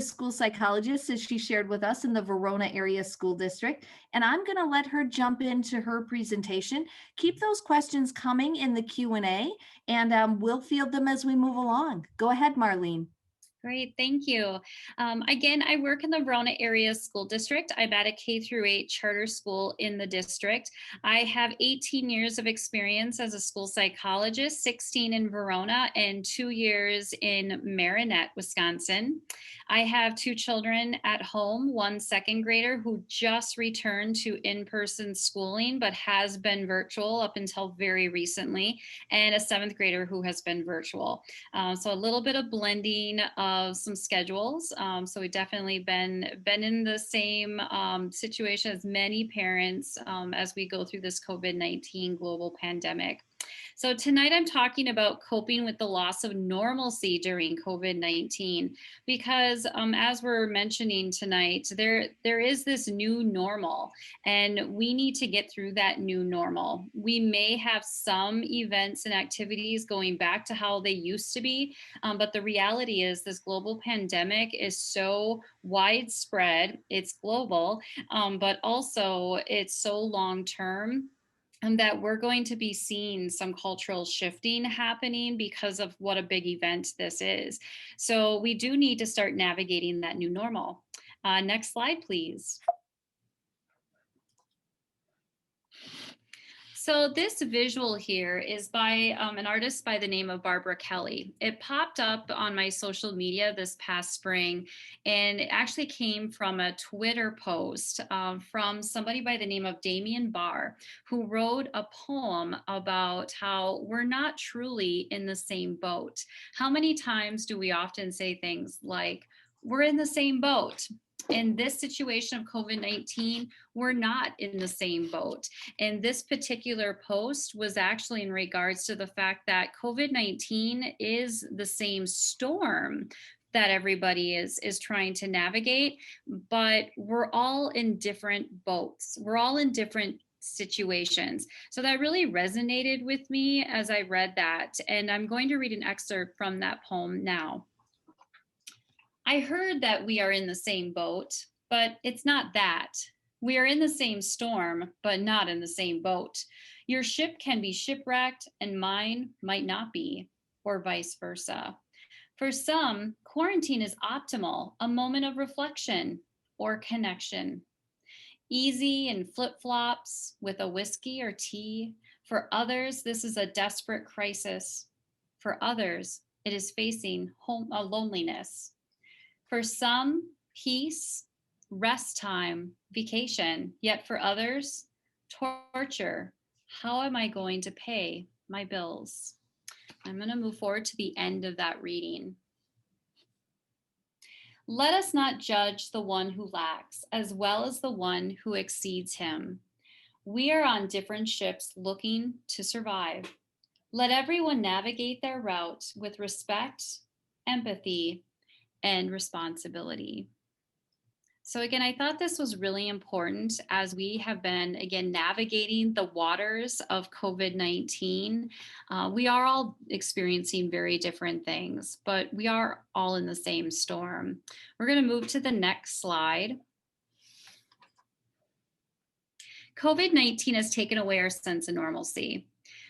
school psychologist, as she shared with us, in the Verona Area School District. And I'm going to let her jump into her presentation. Keep those questions coming in the Q&A, and we'll field them as we move along. Go ahead, Marlene. Great, thank you. Again, I work in the Verona Area School District. I'm at a K-8 charter school in the district. I have 18 years of experience as a school psychologist, 16 in Verona and 2 years in Marinette, Wisconsin. I have 2 children at home, one second grader who just returned to in-person schooling but has been virtual up until very recently, and a 7th grader who has been virtual. So a little bit of blending of some schedules. So we've definitely been in the same situation as many parents as we go through this COVID-19 global pandemic. So tonight I'm talking about coping with the loss of normalcy during COVID-19, because as we're mentioning tonight, there is this new normal, and we need to get through that new normal. We may have some events and activities going back to how they used to be, but the reality is this global pandemic is so widespread, it's global, but also it's so long-term, and that we're going to be seeing some cultural shifting happening because of what a big event this is. So we do need to start navigating that new normal. Next slide, please. So this visual here is by an artist by the name of Barbara Kelly. It popped up on my social media this past spring, and it actually came from a Twitter post from somebody by the name of Damien Barr, who wrote a poem about how we're not truly in the same boat. How many times do we often say things like, we're in the same boat? In this situation of COVID-19, we're not in the same boat. And this particular post was actually in regards to the fact that COVID-19 is the same storm that everybody is trying to navigate, but we're all in different boats. We're all in different situations. So that really resonated with me as I read that. And I'm going to read an excerpt from that poem now. I heard that we are in the same boat, but it's not that. We are in the same storm, but not in the same boat. Your ship can be shipwrecked and mine might not be, or vice versa. For some, quarantine is optimal, a moment of reflection or connection. Easy and flip-flops with a whiskey or tea. For others, this is a desperate crisis. For others, it is facing a loneliness. For some, peace, rest time, vacation, yet for others, torture. How am I going to pay my bills? I'm going to move forward to the end of that reading. Let us not judge the one who lacks as well as the one who exceeds him. We are on different ships looking to survive. Let everyone navigate their route with respect, empathy, and responsibility. So again, I thought this was really important as we have been, again, navigating the waters of COVID-19. We are all experiencing very different things, but we are all in the same storm. We're going to move to the next slide. COVID-19 has taken away our sense of normalcy.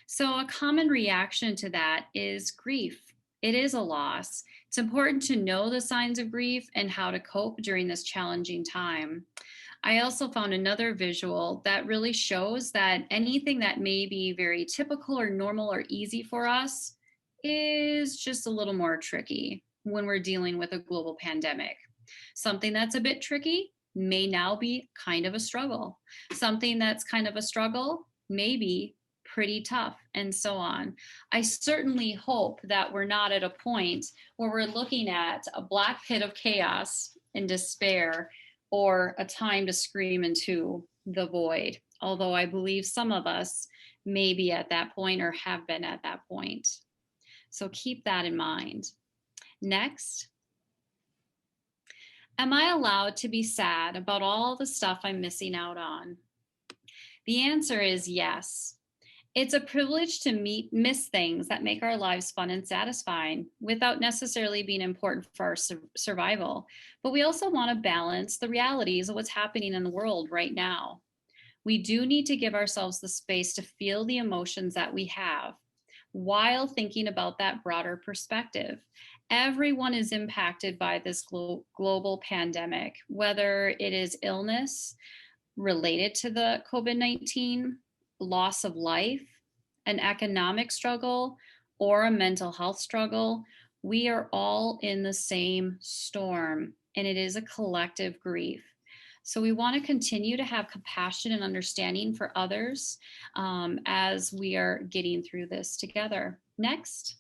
So a common reaction to that is grief. It is a loss. It's important to know the signs of grief and how to cope during this challenging time. I also found another visual that really shows that anything that may be very typical or normal or easy for us is just a little more tricky when we're dealing with a global pandemic. Something that's a bit tricky may now be kind of a struggle. Something that's kind of a struggle may be pretty tough, and so on. I certainly hope that we're not at a point where we're looking at a black pit of chaos and despair, or a time to scream into the void. Although I believe some of us may be at that point or have been at that point. So keep that in mind. Next. Am I allowed to be sad about all the stuff I'm missing out on? The answer is yes. It's a privilege to miss things that make our lives fun and satisfying without necessarily being important for our survival. But we also want to balance the realities of what's happening in the world right now. We do need to give ourselves the space to feel the emotions that we have while thinking about that broader perspective. Everyone is impacted by this global pandemic, whether it is illness related to the COVID 19, loss of life, an economic struggle, or a mental health struggle. We are all in the same storm, and it is a collective grief. So we want to continue to have compassion and understanding for others as we are getting through this together. Next.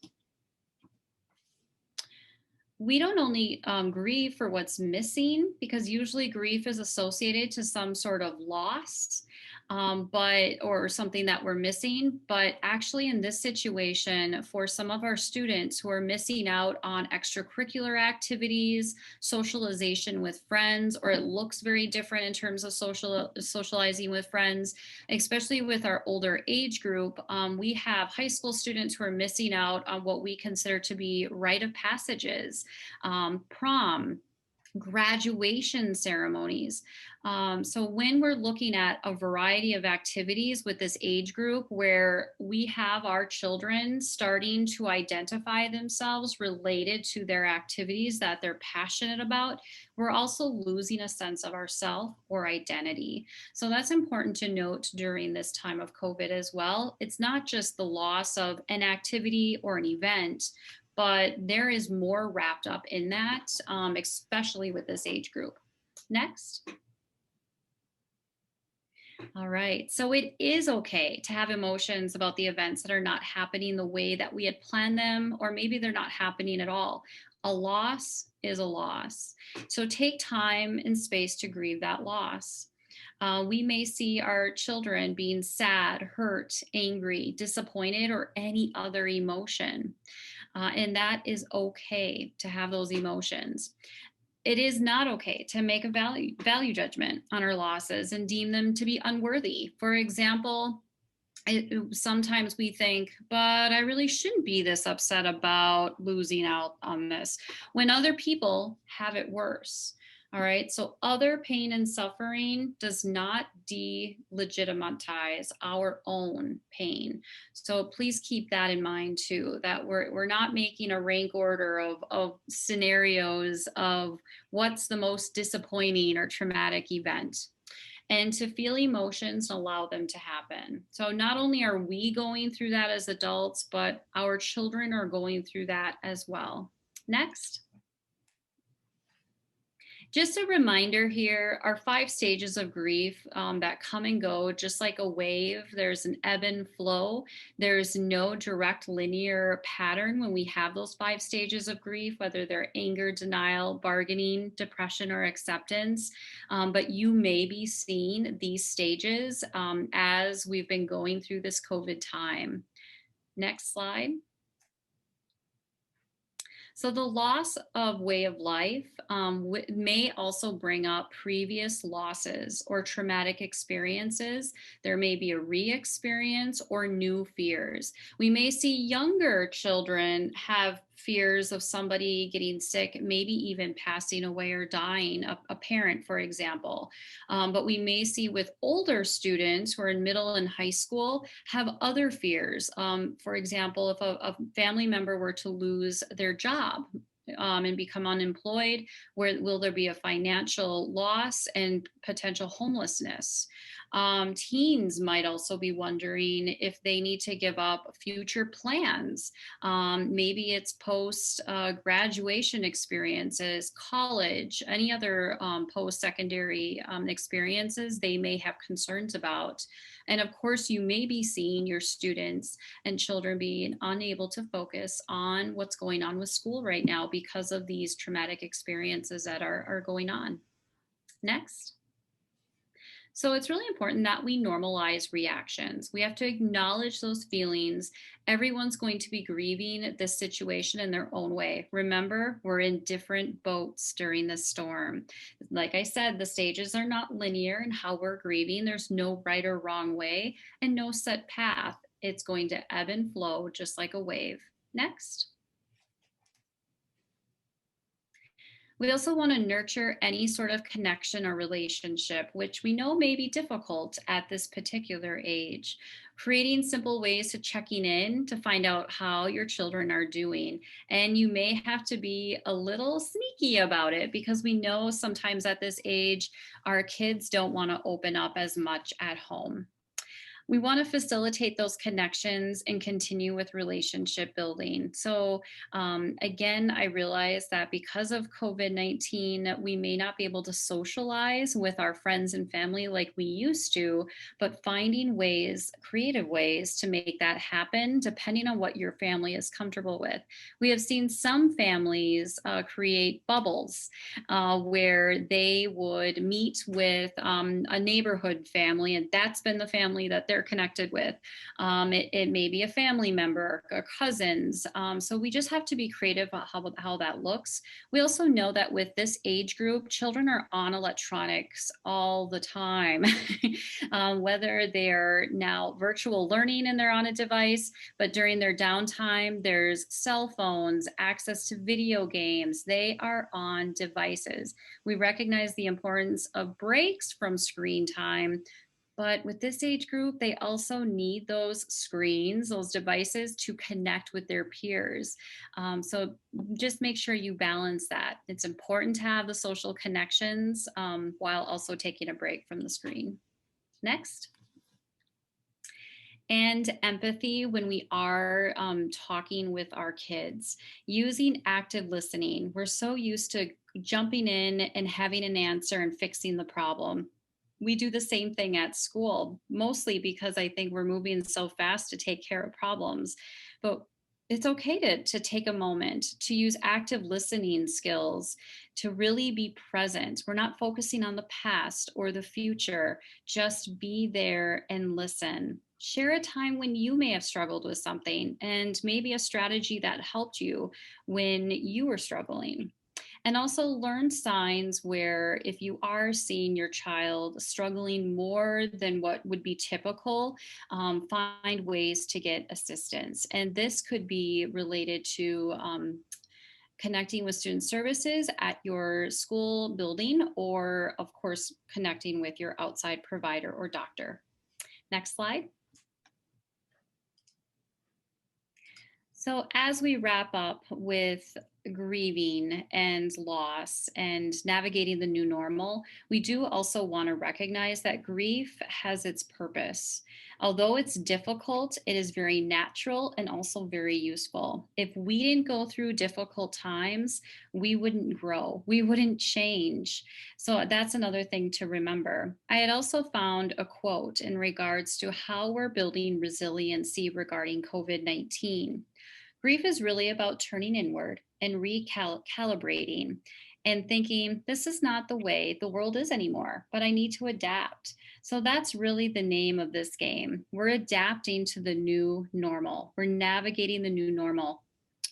We don't only grieve for what's missing, because usually grief is associated to some sort of loss, but or something that we're missing. But actually, in this situation, for some of our students who are missing out on extracurricular activities, socialization with friends, or it looks very different in terms of socializing with friends, especially with our older age group, we have high school students who are missing out on what we consider to be rite of passages, prom, graduation ceremonies. So when we're looking at a variety of activities with this age group where we have our children starting to identify themselves related to their activities that they're passionate about, we're also losing a sense of ourself or identity. So that's important to note during this time of COVID as well. It's not just the loss of an activity or an event, but there is more wrapped up in that, especially with this age group. Next. All right. So it is okay to have emotions about the events that are not happening the way that we had planned them, or maybe they're not happening at all. A loss is a loss. So take time and space to grieve that loss. We may see our children being sad, hurt, angry, disappointed, or any other emotion. And that is okay to have those emotions. It is not okay to make a value judgment on our losses and deem them to be unworthy. For example, sometimes we think, but I really shouldn't be this upset about losing out on this, when other people have it worse. All right. So other pain and suffering does not delegitimize our own pain. So please keep that in mind too, that we're not making a rank order of scenarios of what's the most disappointing or traumatic event, and to feel emotions and allow them to happen. So not only are we going through that as adults, but our children are going through that as well. Next. Just a reminder here, our 5 stages of grief that come and go, just like a wave. There's an ebb and flow. There's no direct linear pattern when we have those 5 stages of grief, whether they're anger, denial, bargaining, depression, or acceptance. But you may be seeing these stages as we've been going through this COVID time. Next slide. So the loss of way of life may also bring up previous losses or traumatic experiences. There may be a re-experience or new fears. We may see younger children have fears of somebody getting sick, maybe even passing away or dying, a parent, for example. But we may see with older students who are in middle and high school have other fears. For example, if a family member were to lose their job, and become unemployed, where will there be a financial loss and potential homelessness? Teens might also be wondering if they need to give up future plans. Maybe it's post graduation experiences, college, any other post secondary experiences they may have concerns about. And of course, you may be seeing your students and children being unable to focus on what's going on with school right now because of these traumatic experiences that are going on. Next. So it's really important that we normalize reactions. We have to acknowledge those feelings. Everyone's going to be grieving this situation in their own way. Remember, we're in different boats during this storm. Like I said, the stages are not linear in how we're grieving. There's no right or wrong way and no set path. It's going to ebb and flow just like a wave. Next. We also want to nurture any sort of connection or relationship, which we know may be difficult at this particular age. Creating simple ways to checking in to find out how your children are doing. And you may have to be a little sneaky about it because we know sometimes at this age, our kids don't want to open up as much at home. We want to facilitate those connections and continue with relationship building. So, again, I realize that because of COVID 19, we may not be able to socialize with our friends and family like we used to, but finding ways, creative ways to make that happen, depending on what your family is comfortable with. We have seen some families create bubbles where they would meet with a neighborhood family, and that's been the family that they're connected with. It may be a family member, cousins. So we just have to be creative about how that looks. We also know that with this age group, children are on electronics all the time, whether they're now virtual learning and they're on a device, but during their downtime, there's cell phones, access to video games. They are on devices. We recognize the importance of breaks from screen time, but with this age group, they also need those screens, those devices to connect with their peers. So just make sure you balance that. It's important to have the social connections while also taking a break from the screen. Next. And empathy when we are talking with our kids, using active listening. We're so used to jumping in and having an answer and fixing the problem. We do the same thing at school, mostly because I think we're moving so fast to take care of problems. But it's okay to take a moment to use active listening skills to really be present. We're not focusing on the past or the future, just be there and listen. Share a time when you may have struggled with something and maybe a strategy that helped you when you were struggling. And also learn signs where if you are seeing your child struggling more than what would be typical, find ways to get assistance. And this could be related to connecting with student services at your school building, or of course, connecting with your outside provider or doctor. Next slide. So, as we wrap up with grieving and loss and navigating the new normal, we do also want to recognize that grief has its purpose. Although it's difficult, it is very natural and also very useful. If we didn't go through difficult times, we wouldn't grow, we wouldn't change. So, that's another thing to remember. I had also found a quote in regards to how we're building resiliency regarding COVID 19. Grief is really about turning inward and recalibrating and thinking, this is not the way the world is anymore, but I need to adapt. So that's really the name of this game. We're adapting to the new normal, we're navigating the new normal.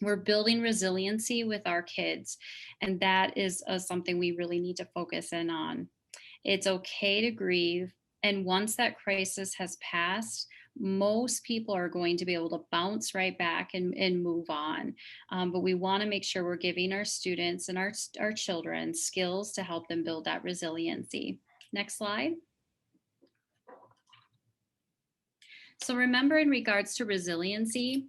We're building resiliency with our kids, and that is something we really need to focus in on. It's okay to grieve. And once that crisis has passed, most people are going to be able to bounce right back and move on. But we want to make sure we're giving our students and our children skills to help them build that resiliency. Next slide. So remember, in regards to resiliency,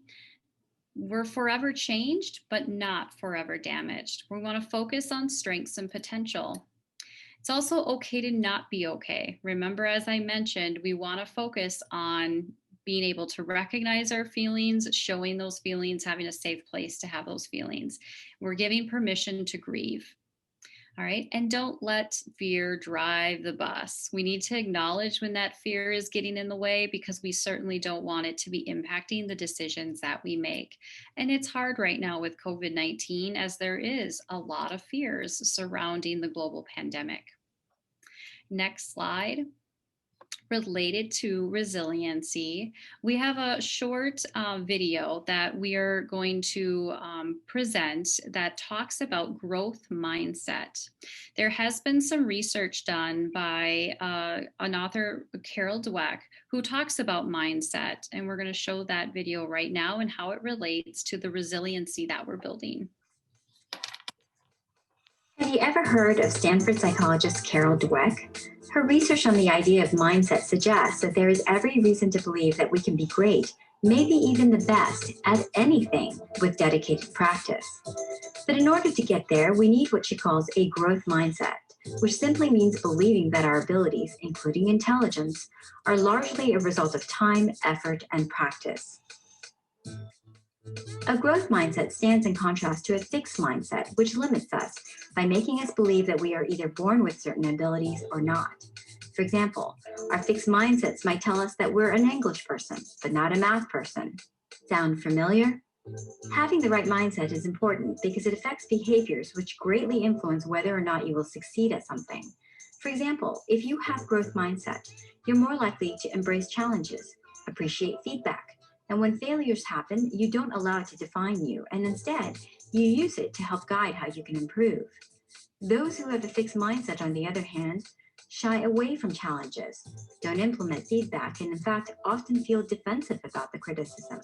we're forever changed, but not forever damaged. We want to focus on strengths and potential. It's also okay to not be okay. Remember, as I mentioned, we want to focus on being able to recognize our feelings, showing those feelings, having a safe place to have those feelings. We're giving permission to grieve. All right. And don't let fear drive the bus. We need to acknowledge when that fear is getting in the way, because we certainly don't want it to be impacting the decisions that we make. And it's hard right now with COVID 19, as there is a lot of fears surrounding the global pandemic. Next slide. Related to resiliency, we have a short video that we are going to present that talks about growth mindset. There has been some research done by an author, Carol Dweck, who talks about mindset, and we're going to show that video right now and how it relates to the resiliency that we're building. Have you ever heard of Stanford psychologist Carol Dweck? Her research on the idea of mindset suggests that there is every reason to believe that we can be great, maybe even the best, at anything with dedicated practice. But in order to get there, we need what she calls a growth mindset, which simply means believing that our abilities, including intelligence, are largely a result of time, effort, and practice. A growth mindset stands in contrast to a fixed mindset, which limits us by making us believe that we are either born with certain abilities or not. For example, our fixed mindsets might tell us that we're an English person, but not a math person. Sound familiar? Having the right mindset is important because it affects behaviors which greatly influence whether or not you will succeed at something. For example, if you have growth mindset, you're more likely to embrace challenges, appreciate feedback, and when failures happen, you don't allow it to define you, and instead, you use it to help guide how you can improve. Those who have a fixed mindset, on the other hand, shy away from challenges, don't implement feedback, and in fact, often feel defensive about the criticism.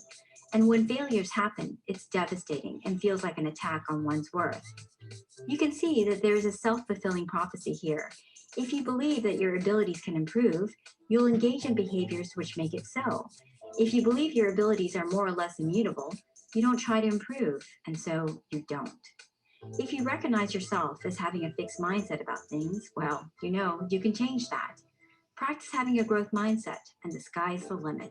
And when failures happen, it's devastating and feels like an attack on one's worth. You can see that there is a self-fulfilling prophecy here. If you believe that your abilities can improve, you'll engage in behaviors which make it so. If you believe your abilities are more or less immutable, you don't try to improve, and so you don't. If you recognize yourself as having a fixed mindset about things, well, you can change that. Practice having a growth mindset, and the sky's the limit.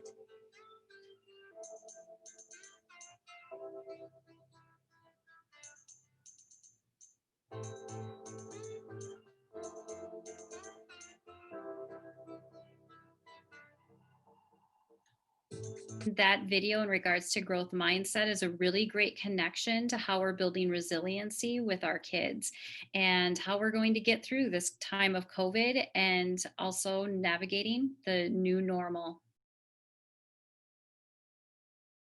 That video in regards to growth mindset is a really great connection to how we're building resiliency with our kids and how we're going to get through this time of COVID and also navigating the new normal.